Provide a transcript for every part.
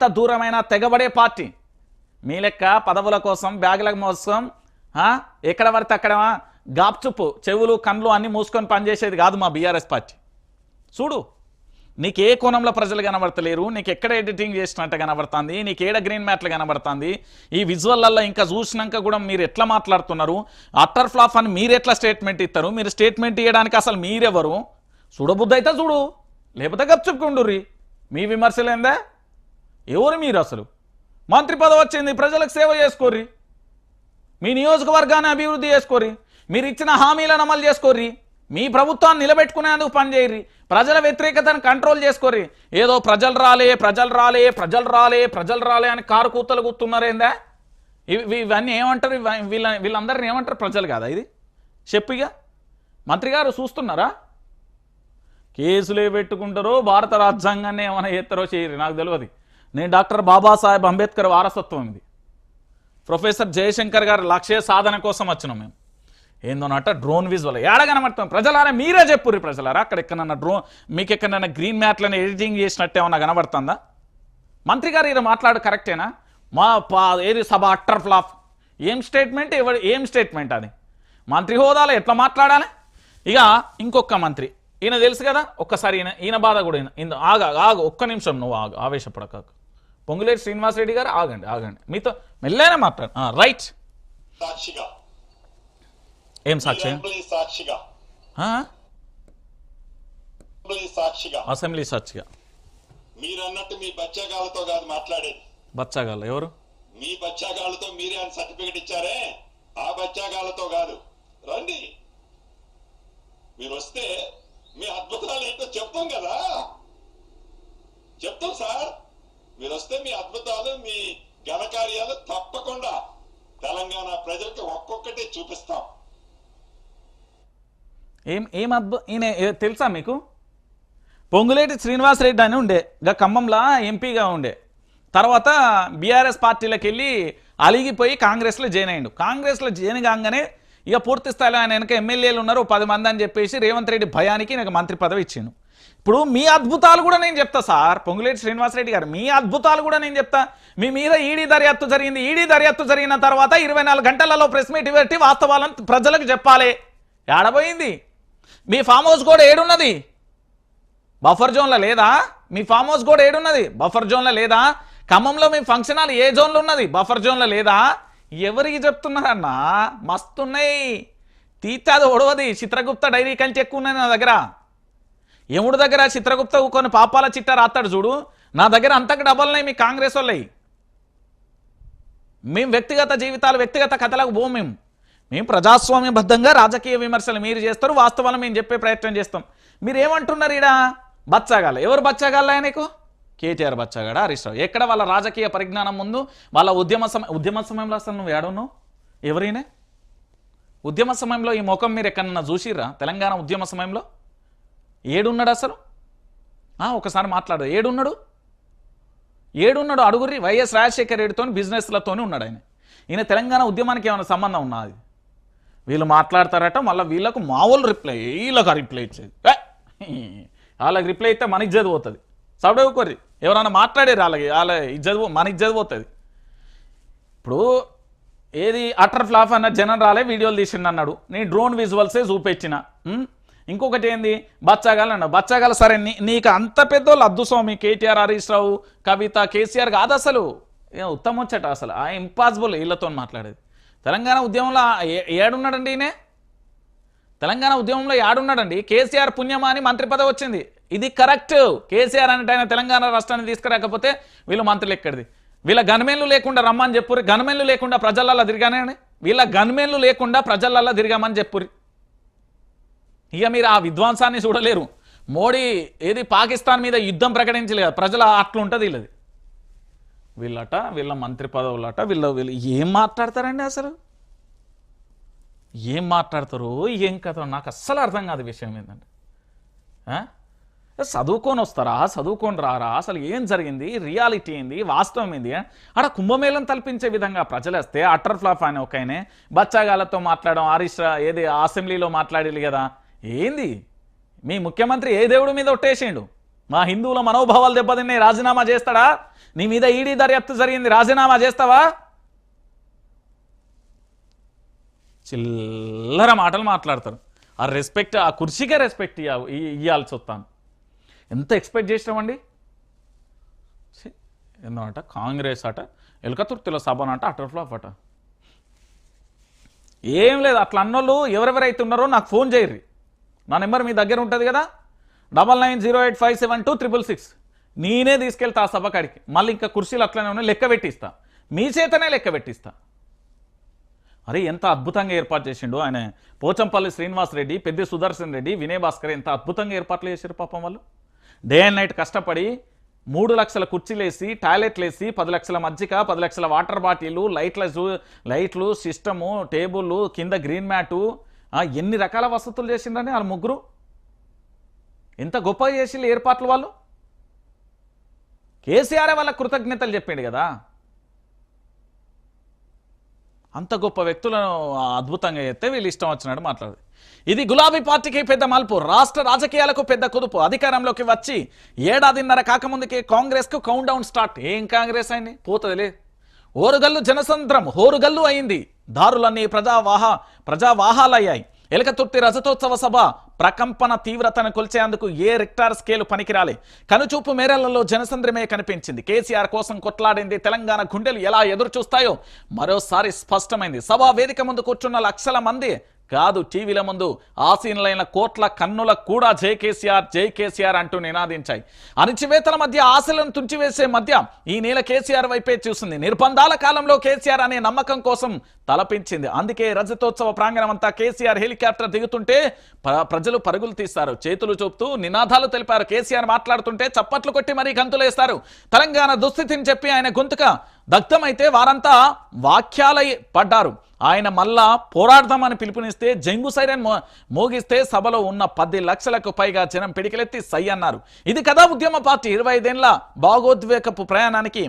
ఎంత దూరమైన తెగబడే పార్టీ. మీ లెక్క పదవుల కోసం బ్యాగుల కోసం ఎక్కడ పడితే అక్కడ గాప్చుప్పు చెవులు కళ్ళు అన్నీ మూసుకొని పనిచేసేది కాదు మా బీఆర్ఎస్ పార్టీ. చూడు నీకు ఏ కోణంలో ప్రజలు కనబడతలేరు, నీకు ఎక్కడ ఎడిటింగ్ చేసినట్టు కనబడుతుంది, నీకు ఏడ గ్రీన్ మ్యాట్లు కనబడుతుంది, ఈ విజువల్లో ఇంకా చూసినాక కూడా మీరు ఎట్లా మాట్లాడుతున్నారు, అట్టర్ ఫ్లాప్ అని మీరు ఎట్లా స్టేట్మెంట్ ఇస్తారు, మీరు స్టేట్మెంట్ ఇవ్వడానికి అసలు మీరెవరు, చూడబుద్ధి అయితే చూడు లేకపోతే గప్చుప్పుకుండుర్రి. మీ విమర్శలేందా? ఎవరు మీరు అసలు? మంత్రి పదవి వచ్చింది, ప్రజలకు సేవ చేసుకోర్రి, మీ నియోజకవర్గాన్ని అభివృద్ధి చేసుకోర్రి, మీరు ఇచ్చిన హామీలను అమలు చేసుకోర్రి, మీ ప్రభుత్వాన్ని నిలబెట్టుకునేందుకు పనిచేయర్రి, ప్రజల వ్యతిరేకతను కంట్రోల్ చేసుకోర్రి. ఏదో ప్రజలు రాలే ప్రజలు రాలే ప్రజలు రాలే ప్రజలు రాలే అని కారు కూతలు కూతున్నారేందా? ఇవన్నీ ఏమంటారు? వీళ్ళందరిని ఏమంటారు? ప్రజలు కాదా ఇది? చెప్పిగా మంత్రి గారు చూస్తున్నారా? కేసులే పెట్టుకుంటారో భారత రాజ్యాంగాన్ని ఏమైనా చేస్తారో చేయరు నాకు తెలియదు. నేను డాక్టర్ బాబాసాహెబ్ అంబేద్కర్ వారసత్వం ఇది. ప్రొఫెసర్ జయశంకర్ గారు లక్ష్య సాధన కోసం వచ్చినాం మేము. ఏందోనట డ్రోన్ విజువల్ ఏడ కనబడతాం? ప్రజలారా మీరే చెప్పుర్రి. ప్రజలారా అక్కడ ఎక్కడన్నా డ్రోన్ మీకు ఎక్కడన్నా గ్రీన్ మ్యాట్లను ఎడిటింగ్ చేసినట్టు ఏమన్నా కనబడుతుందా? మంత్రి గారు ఇది మాట్లాడు కరెక్టేనా? ఏది సభ అట్టర్ ఫ్లాప్ ఏం స్టేట్మెంట్? ఏం స్టేట్మెంట్ అది? మంత్రి హోదాలో ఎట్లా మాట్లాడాలి? ఇక ఇంకొక మంత్రి ఈయన తెలుసు కదా, ఒక్కసారి ఈయన బాధ కూడా ఆగు ఒక్క నిమిషం, నువ్వు ఆగు, ఆవేశపడక. పొంగులేటి శ్రీనివాసరెడ్డి గారు ఆగండి మీతో మెల్లైనా మాట్లాడు. రైట్. ఏం సాక్షి? అసెంబ్లీ సాక్షిగా మీరు అన్నట్టు మీ బచ్చాగాళ్ళతో కాదు మాట్లాడేది. బచ్చాగాళ్ళు ఎవరు? మీ బచ్చాగాళ్ళతో మీరే అని సర్టిఫికెట్ ఇచ్చారే, ఆ బచ్చాగాళ్ళతో కాదు. రండి, మీరు వస్తే మీ అద్భుతాలు ఏంటో చెప్తాం కదా, చెప్తాం సార్. మీరు వస్తే మీ అద్భుతాలు మీ ఘనకార్యాలు తప్పకుండా తెలంగాణ ప్రజలకు ఒక్కొక్కటి చూపిస్తాం. ఏం ఈయన తెలుసా మీకు? పొంగులేటి శ్రీనివాసరెడ్డి అని ఉండే, గా ఖమ్మంలో ఎంపీగా ఉండే, తర్వాత బీఆర్ఎస్ పార్టీలకు వెళ్ళి అలిగిపోయి కాంగ్రెస్లో జాయిన్ అయ్యిండు. కాంగ్రెస్లో జాయిన్ కాగానే ఇక పూర్తి స్థాయిలో ఆయన వెనక ఎమ్మెల్యేలు ఉన్నారు 10 మంది అని చెప్పేసి రేవంత్ రెడ్డి భయానికి నాకు మంత్రి పదవి ఇచ్చిండు. ఇప్పుడు మీ అద్భుతాలు కూడా నేను చెప్తా సార్. పొంగులేటి శ్రీనివాసరెడ్డి గారు మీ అద్భుతాలు కూడా నేను చెప్తా. మీ మీద ఈడీ దర్యాప్తు జరిగింది. ఈడీ దర్యాప్తు జరిగిన తర్వాత 24 గంటలలో ప్రెస్ మీట్ పెట్టి వాస్తవాలను ప్రజలకు చెప్పాలి. ఏడబోయింది మీ ఫామ్ హౌస్ కూడా? ఏడున్నది? బఫర్ జోన్లో లేదా? మీ ఫామ్ హౌస్ కూడా ఏడున్నది? బఫర్ జోన్లో లేదా? ఖమ్మంలో మీ ఫంక్షన్ హాల్ ఏ జోన్లో ఉన్నది? బఫర్ జోన్లో లేదా? ఎవరికి చెప్తున్నారన్నా? మస్తున్నాయి తీర్చాది ఒడవది. చిత్రగుప్త డైరీ కంటే ఎక్కువ ఉన్నాయి నా దగ్గర. ఎముడు దగ్గర చిత్రగుప్త కొన్ని పాపాల చిట్ట రాస్తాడు చూడు, నా దగ్గర అంతకు డబ్బులున్నాయి మీ కాంగ్రెస్ వాళ్ళవి. మేము వ్యక్తిగత జీవితాలు వ్యక్తిగత కథలకు పోం. మేము ప్రజాస్వామ్యబద్ధంగా రాజకీయ విమర్శలు మీరు చేస్తారు, వాస్తవాలు మేము చెప్పే ప్రయత్నం చేస్తాం. మీరు ఏమంటున్నారు? ఈడ బచ్చాగాల ఎవరు? బచ్చాగాల నీకు కేటీఆర్ బచ్చాగాడ, హరీష్ రావు. ఎక్కడ వాళ్ళ రాజకీయ పరిజ్ఞానం ముందు వాళ్ళ ఉద్యమ సమయంలో అసలు నువ్వు ఏడున్నావు? ఎవరైనా ఉద్యమ సమయంలో ఈ ముఖం మీరు ఎక్కడన్నా చూసిర్రా? తెలంగాణ ఉద్యమ సమయంలో ఏడున్నాడు అసలు? ఒకసారి మాట్లాడు. ఏడున్నాడు అడుగుర్రి. వైఎస్ రాజశేఖర రెడ్డితో బిజినెస్లతోనే ఉన్నాడు ఆయన. ఈయన తెలంగాణ ఉద్యమానికి ఏమైనా సంబంధం ఉన్నది? వీళ్ళు మాట్లాడతారట, మళ్ళీ వీళ్ళకు మామూలు రిప్లై, వీళ్ళకి రిప్లై ఇచ్చేది. వాళ్ళకి రిప్లై ఇస్తే మనకి ఇజ్జత్ పోతుంది. సబ్డవుకోర్రి ఎవరైనా మాట్లాడారు వాళ్ళ ఇజ్జత్ మన ఇజ్జత్ పోతుంది. ఇప్పుడు ఏది అటర్ ఫ్లాప్ అన్న జనం రాలే వీడియోలు తీసిండు అన్నాడు, నేను డ్రోన్ విజువల్సే చూపించిన. ఇంకొకటి ఏంది బచ్చాగాలు అన్నాడు. బచ్చాగాలు సరే నీకు అంత పెద్దోళ్ళు అద్దుస్వామి కేటీఆర్, హరీష్ రావు, కవిత, కేసీఆర్ కాదు అసలు. ఉత్తమం వచ్చట అసలు. ఇంపాసిబుల్ వీళ్ళతో మాట్లాడేది. తెలంగాణ ఉద్యమంలో ఏడున్నాడండి ఈయన? తెలంగాణ ఉద్యమంలో ఏడున్నాడండి? కేసీఆర్ పుణ్యమా అని మంత్రి పదవి వచ్చింది. ఇది కరెక్ట్. కేసీఆర్ అంటే ఆయన తెలంగాణ రాష్ట్రాన్ని తీసుకురాకపోతే వీళ్ళు మంత్రులు ఎక్కడిది? వీళ్ళ గన్మెన్లు లేకుండా రమ్మని చెప్పుర్రి. గన్మెన్లు లేకుండా ప్రజలల్లో తిరిగానే, వీళ్ళ గన్మెన్లు లేకుండా ప్రజలల్లో తిరిగామని చెప్పుర్రి. ఇక మీరు ఆ విధ్వంసాన్ని చూడలేరు. మోడీ ఏది పాకిస్తాన్ మీద యుద్ధం ప్రకటించలేదు, ప్రజలు అట్లుంటుంది వీళ్ళది. వీళ్ళ మంత్రి పదవులట, వీళ్ళు ఏం మాట్లాడతారండి అసలు? ఏం మాట్లాడతారు ఏం కథ నాకు అస్సలు అర్థం కాదు. విషయం ఏంటంటే చదువుకొని వస్తారా, చదువుకొని రారా, అసలు ఏం జరిగింది, రియాలిటీ ఏంది, వాస్తవం ఏంది? అక్కడ కుంభమేళం తలపించే విధంగా ప్రజలు వస్తే అటర్ ఫ్లాప్ అని ఒక ఆయనే బచ్చాగాలతో మాట్లాడడం, హరీష్ ఏది అసెంబ్లీలో మాట్లాడేది కదా. ఏంది మీ ముఖ్యమంత్రి ఏ దేవుడి మీద ఒట్టేసిండు? మా హిందువుల మనోభావాలు దెబ్బతిన్నాయి, రాజీనామా చేస్తాడా? నీ మీద ఈడీ దర్యాప్తు జరిగింది, రాజీనామా చేస్తావా? చిల్లర మాటలు మాట్లాడతారు. ఆ రెస్పెక్ట్, ఆ కుర్చీకే రెస్పెక్ట్ ఇవ్వాల్సి వస్తాను. ఎంత ఎక్స్పెక్ట్ చేసినామండి. ఏందట కాంగ్రెస్ అట ఎలకతుర్తిలో సభనంట అటర్ ఫ్లాప్ అట. ఏం లేదు, అట్లా అన్నోళ్ళు ఎవరెవరైతే ఉన్నారో నాకు ఫోన్ చేయర్రి. నా నెంబర్ మీ దగ్గర ఉంటుంది కదా, 9908572666. నేనే తీసుకెళ్తా ఆ సభ కాడికి. మళ్ళీ ఇంకా కుర్చీలు అట్లనే ఉన్నాయి, లెక్క పెట్టిస్తా, మీ చేతనే లెక్క పెట్టిస్తా. అరే ఎంత అద్భుతంగా ఏర్పాటు చేసిండు ఆయన. పోచంపల్లి శ్రీనివాస్ రెడ్డి, పెద్ది సుదర్శన్ రెడ్డి, వినయ్ భాస్కర్ ఎంత అద్భుతంగా ఏర్పాట్లు చేశారు పాపం వాళ్ళు. డే అండ్ నైట్ కష్టపడి 3 లక్షల కుర్చీలు వేసి, టాయిలెట్లు వేసి, 10 లక్షల మజ్జిగ, 10 లక్షల వాటర్ బాటిల్, లైట్లు, సిస్టము, టేబుల్, కింద గ్రీన్ మ్యాటు, ఎన్ని రకాల వసతులు చేసిండని వాళ్ళ ముగ్గురు. ఎంత గొప్పగా చేసి ఏర్పాట్లు వాళ్ళు. కేసీఆర్ వాళ్ళ కృతజ్ఞతలు చెప్పిండు కదా. అంత గొప్ప వ్యక్తులను అద్భుతంగా చేస్తే వీళ్ళు ఇష్టం వచ్చినట్టు మాట్లాడు. ఇది గులాబీ పార్టీకి పెద్ద మలుపు, రాష్ట్ర రాజకీయాలకు పెద్ద కుదుపు. అధికారంలోకి వచ్చి 1.5 ఏడాదిన్నర కాకముందుకే కాంగ్రెస్కు కౌంట్ డౌన్ స్టార్ట్. ఏం కాంగ్రెస్ అయింది, పోతుందిలే. ఓరుగల్లు జనసంద్రం హోరుగల్లు అయింది. దారులన్నీ ప్రజావాహాలయ్యాయి. ఎలకతుర్తి రజతోత్సవ సభ ప్రకంపన తీవ్రతను కొల్చేందుకు ఏ రిక్టార్ స్కేలు పనికిరాలే. కనుచూపు మేరలలో జనసంద్రమే కనిపించింది. కేసీఆర్ కోసం కొట్లాడింది తెలంగాణ గుండెలు ఎలా ఎదురు చూస్తాయో మరోసారి స్పష్టమైంది. సభా వేదిక ముందు కూర్చున్న లక్షల మంది కాదు, టీవీల ముందు ఆసీనులైన కోట్ల కన్నుల కూడా జై కేసీఆర్ అంటూ నినాదించాయి. అణిచివేతల మధ్య ఆశలను తుంచివేసే మధ్య ఈ నేల కేసీఆర్ వైపే చూసింది. నిర్బంధాల కాలంలో కేసీఆర్ అనే నమ్మకం కోసం తలపించింది. అందుకే రజతోత్సవ ప్రాంగణం అంతా కేసీఆర్ హెలికాప్టర్ దిగుతుంటే ప్రజలు పరుగులు తీస్తారు, చేతులు చూపుతూ నినాదాలు తెలిపారు. కేసీఆర్ మాట్లాడుతుంటే చప్పట్లు కొట్టి మరీ గంతులేస్తారు. తెలంగాణ దుస్థితిని చెప్పి ఆయన గొంతుక దగ్ధమైతే వారంతా వాక్యాలై పడ్డారు. ఆయన మళ్ళా పోరాడదామని పిలుపునిస్తే జంగు సైరన్ మోగిస్తే సభలో ఉన్న 10 లక్షలకు పైగా జనం పిడికిలెత్తి సై అన్నారు. ఇది కదా ఉద్యమ పార్టీ. 25 ఏళ్ల భాగోద్వేకపు ప్రయాణానికి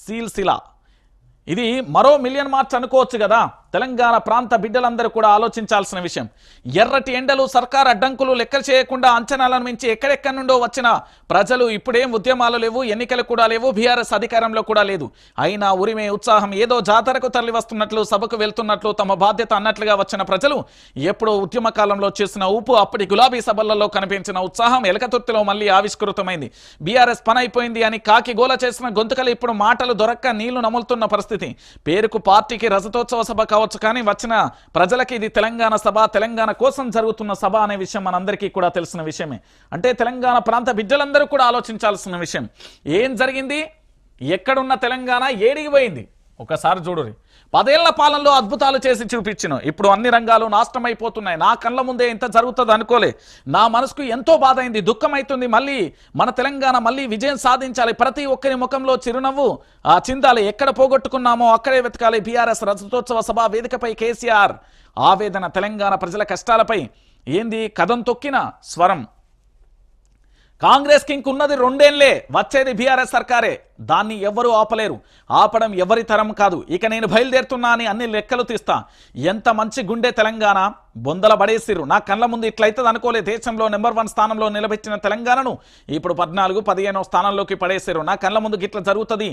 సీల్సిలా. ఇది మరో మిలియన్ మార్చ్ అనుకోవచ్చు కదా. తెలంగాణ ప్రాంత బిడ్డలందరూ కూడా ఆలోచించాల్సిన విషయం. ఎర్రటి ఎండలు, సర్కార్ అడ్డంకులు లెక్క చేయకుండా అంచనాలను మించి ఎక్కడెక్కడి నుండో వచ్చిన ప్రజలు ఇప్పుడేం ఉద్యమాలు లేవు, ఎన్నికలు కూడా లేవు, బీఆర్ఎస్ అధికారంలో కూడా లేదు. అయినా ఉరిమే ఉత్సాహం, ఏదో జాతరకు తరలి వస్తున్నట్లు, సభకు వెళ్తున్నట్లు, తమ బాధ్యత అన్నట్లుగా వచ్చిన ప్రజలు ఎప్పుడో ఉద్యమ కాలంలో చేసిన ఊపు, అప్పటి గులాబీ సభలలో కనిపించిన ఉత్సాహం ఎలకతుర్తిలో మళ్ళీ ఆవిష్కృతమైంది. బీఆర్ఎస్ పని అయిపోయింది అని కాకి గోల చేసిన గొంతుకలు ఇప్పుడు మాటలు దొరక్క నీళ్లు నములుతున్న పరిస్థితి. పేరుకు పార్టీకి రజతోత్సవ సభ కావచ్చు, కానీ వచ్చిన ప్రజలకి ఇది తెలంగాణ సభ, తెలంగాణ కోసం జరుగుతున్న సభ అనే విషయం మనందరికీ కూడా తెలిసిన విషయమే. అంటే తెలంగాణ ప్రాంత బిడ్డలందరూ కూడా ఆలోచించాల్సిన విషయం. ఏం జరిగింది, ఎక్కడున్న తెలంగాణ ఏడికి పోయింది ఒకసారి చూడురి. 10 ఏళ్ల పాలనలో అద్భుతాలు చేసి చూపించిన ఇప్పుడు అన్ని రంగాలు నాశనం అయిపోతున్నాయి. నా కళ్ళ ముందే ఇంత జరుగుతుంది అనుకోలే. నా మనసుకు ఎంతో బాధ అయింది, దుఃఖం అవుతుంది. మళ్ళీ మన తెలంగాణ మళ్ళీ విజయం సాధించాలి. ప్రతి ఒక్కరి ముఖంలో చిరునవ్వు చిందాలి. ఎక్కడ పోగొట్టుకున్నామో అక్కడే వెతకాలి. బీఆర్ఎస్ రజతోత్సవ సభ వేదికపై కేసీఆర్ ఆవేదన. తెలంగాణ ప్రజల కష్టాలపై ఏంది కదం తొక్కిన స్వరం. కాంగ్రెస్కి ఇంకున్నది 2 ఏళ్లే, వచ్చేది బీఆర్ఎస్ సర్కారే. దాన్ని ఎవరూ ఆపలేరు, ఆపడం ఎవరి తరం కాదు. ఇక నేను బయలుదేరుతున్నా అని అన్ని లెక్కలు తీస్తా. ఎంత మంచి గుండె తెలంగాణ, బొందల పడేసిర్రు. నా కళ్ళ ముందు ఇట్లయితుంది అనుకోలే. దేశంలో నెంబర్ 1 స్థానంలో నిలబెట్టిన తెలంగాణను ఇప్పుడు 14, 15వ స్థానంలోకి పడేసారు. నా కళ్ళ ముందు గిట్ల జరుగుతుంది,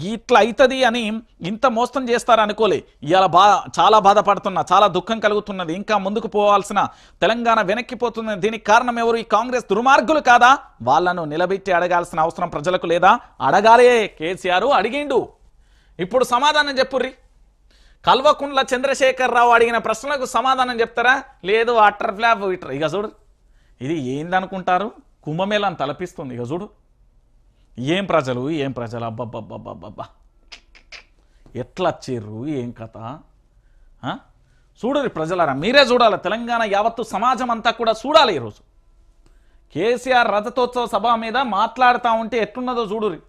గిట్ల అవుతుంది అని ఇంత మోసం చేస్తారు అనుకోలే. ఇవాళ చాలా బాధపడుతున్నా, చాలా దుఃఖం కలుగుతున్నది. ఇంకా ముందుకు పోవాల్సిన తెలంగాణ వెనక్కిపోతుంది. దీనికి కారణం ఎవరు? ఈ కాంగ్రెస్ దుర్మార్గులు కాదా? వాళ్ళను నిలబెట్టి అడగాల్సిన అవసరం ప్రజలకు లేదా? అడగాలే. కేసీఆర్ అడిగిండు, ఇప్పుడు సమాధానం చెప్పుర్రి. కల్వకుంట్ల చంద్రశేఖరరావు అడిగిన ప్రశ్నలకు సమాధానం చెప్తారా? లేదు, అటర్ ఫ్లాప్ ఇటర్. ఇక చూడు, ఇది ఏందనుకుంటారు? కుంభమేళాన్ని తలపిస్తుంది. ఇక చూడు, ఏం ప్రజలు అబ్బబ్బబ్బబ్బబ్బా, ఎట్లా వచ్చిర్రు, ఏం కథ చూడరు ప్రజలారా. మీరే చూడాలి, తెలంగాణ యావత్తు సమాజం అంతా కూడా చూడాలి. ఈరోజు కేసీఆర్ రజతోత్సవ సభ మీద మాట్లాడుతూ ఉంటే ఎట్లున్నదో చూడురి.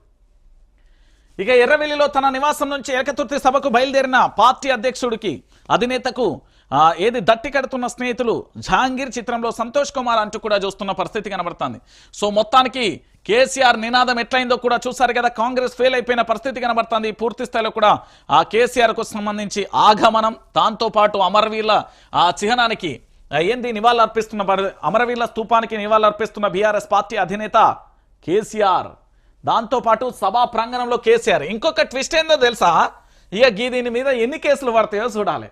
ఇక ఎర్రవెల్లిలో తన నివాసం నుంచి ఏకతుర్తి సభకు బయలుదేరిన పార్టీ అధ్యక్షుడికి, అధినేతకు ఏది దట్టి కడుతున్న స్నేహితులు జహాంగీర్ చిత్రంలో సంతోష్ కుమార్ అంటూ కూడా చూస్తున్న పరిస్థితి కనబడుతుంది. సో మొత్తానికి కేసీఆర్ నినాదం ఎట్లయిందో కూడా చూసారు కదా. కాంగ్రెస్ ఫెయిల్ అయిపోయిన పరిస్థితి కనబడుతుంది. పూర్తి స్థాయిలో కూడా ఆ కేసీఆర్కు సంబంధించి ఆగమనం, దాంతోపాటు అమరవీరుల చిహ్నానికి ఏంది నివాళులర్పిస్తున్న అమరవీరుల స్తూపానికి నివాళులర్పిస్తున్న బీఆర్ఎస్ పార్టీ అధినేత కేసీఆర్. దాంతోపాటు సభా ప్రాంగణంలో కేసీఆర్. ఇంకొక ట్విస్ట్ ఏందో తెలుసా, ఇక దీని మీద ఎన్ని కేసులు పడతాయో చూడాలి.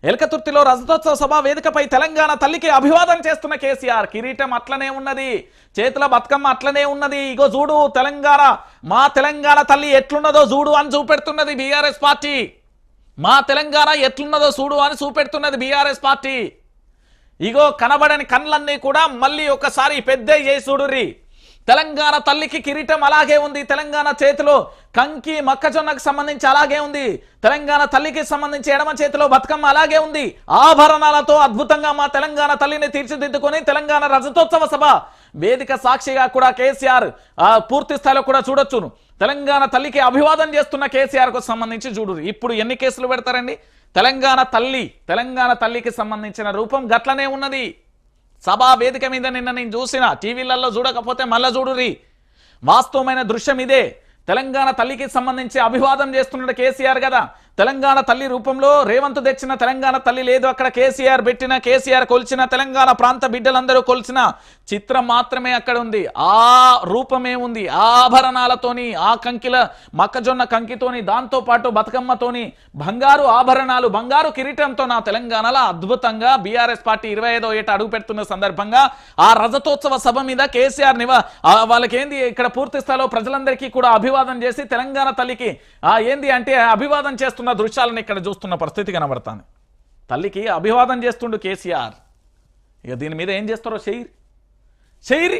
ఎలకతుర్తిలో రజతోత్సవ సభ వేదికపై తెలంగాణ తల్లికి అభివాదం చేస్తున్న కేసీఆర్. కిరీటం అట్లనే ఉన్నది, చేతుల బతుకమ్మ అట్లనే ఉన్నది. ఇగో చూడు తెలంగాణ, మా తెలంగాణ తల్లి ఎట్లున్నదో చూడు అని చూపెడుతున్నది బీఆర్ఎస్ పార్టీ. మా తెలంగాణ ఎట్లున్నదో చూడు అని చూపెడుతున్నది బీఆర్ఎస్ పార్టీ. ఇగో కనబడని కళ్ళన్నీ కూడా మళ్ళీ ఒకసారి పెద్ద చేసి చూడుర్రి. తెలంగాణ తల్లికి కిరీటం అలాగే ఉంది, తెలంగాణ చేతిలో కంకి మొక్కజొన్నకు సంబంధించి అలాగే ఉంది, తెలంగాణ తల్లికి సంబంధించి ఎడమ చేతిలో బతుకమ్మ అలాగే ఉంది. ఆభరణాలతో అద్భుతంగా మా తెలంగాణ తల్లిని తీర్చిదిద్దుకొని తెలంగాణ రజతోత్సవ సభ వేదిక సాక్షిగా కూడా కేసీఆర్ పూర్తి స్థాయిలో కూడా చూడొచ్చును. తెలంగాణ తల్లికి అభివాదం చేస్తున్న కేసీఆర్ కు సంబంధించి చూడు. ఇప్పుడు ఎన్ని కేసులు పెడతారండి? తెలంగాణ తల్లికి సంబంధించిన రూపం గట్లనే ఉన్నది. సభా వేదిక మీద నిన్న నేను చూసిన, టీవీలలో చూడకపోతే మళ్ళా చూడురి. వాస్తవమైన దృశ్యం ఇదే. తెలంగాణ తల్లికి సంబంధించి అభివాదం చేస్తున్నాడు కేసీఆర్ కదా. తెలంగాణ తల్లి రూపంలో రేవంత్ తెచ్చిన తెలంగాణ తల్లి లేదు అక్కడ. కేసీఆర్ పెట్టిన, కేసీఆర్ కొలిచిన, తెలంగాణ ప్రాంత బిడ్డలందరూ కొలిచిన చిత్రం మాత్రమే అక్కడ ఉంది. ఆ రూపమే ఉంది, ఆభరణాలతోని, ఆ కంకిల మొక్కజొన్న కంకితోని, దాంతో పాటు బతుకమ్మతోని, బంగారు ఆభరణాలు, బంగారు కిరీటంతో నా తెలంగాణలో అద్భుతంగా బీఆర్ఎస్ పార్టీ 25వ ఏట అడుగు పెడుతున్న సందర్భంగా ఆ రజతోత్సవ సభ మీద కేసీఆర్ వాళ్ళకేంది ఇక్కడ పూర్తి స్థాయిలో ప్రజలందరికీ కూడా అభివాదం చేసి తెలంగాణ తల్లికి ఏంది అంటే అభివాదం చేస్తున్న దృశ్యాలను ఇక్కడ చూస్తున్న పరిస్థితి కనబడుతుంది. తల్లికి అభివాదం చేస్తుండు కేసీఆర్. ఇక దీని మీద ఏం చేస్తారో చెయ్యిరి.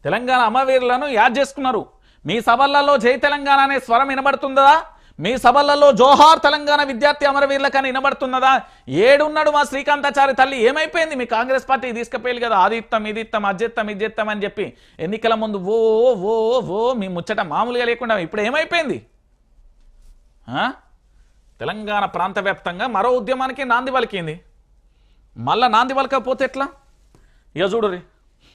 తెలంగాణ అమరవీరులను యాద్ చేసుకున్నారు. మీ సభలలో జై తెలంగాణ అనే స్వరం వినబడుతుందా? మీ సభలలో జోహార్ తెలంగాణ విద్యార్థి అమరవీరులకని వినబడుతున్నదా? ఏడున్నాడు మా శ్రీకాంతాచారి తల్లి? ఏమైపోయింది? మీ కాంగ్రెస్ పార్టీ తీసుకుపోయాలి కదా, అది ఇస్తాం ఇది ఇస్తాం అజ్జెత్తాం ఇజ్జెత్తాం అని చెప్పి ఎన్నికల ముందు ఓ ఓ ఓ మీ ముచ్చట మామూలుగా లేకుండా ఇప్పుడు ఏమైపోయింది? తెలంగాణ ప్రాంత వ్యాప్తంగా మరో ఉద్యమానికి నాంది పలికింది. మళ్ళా నాంది పలకపోతే ఎట్లా? ఇక చూడురి.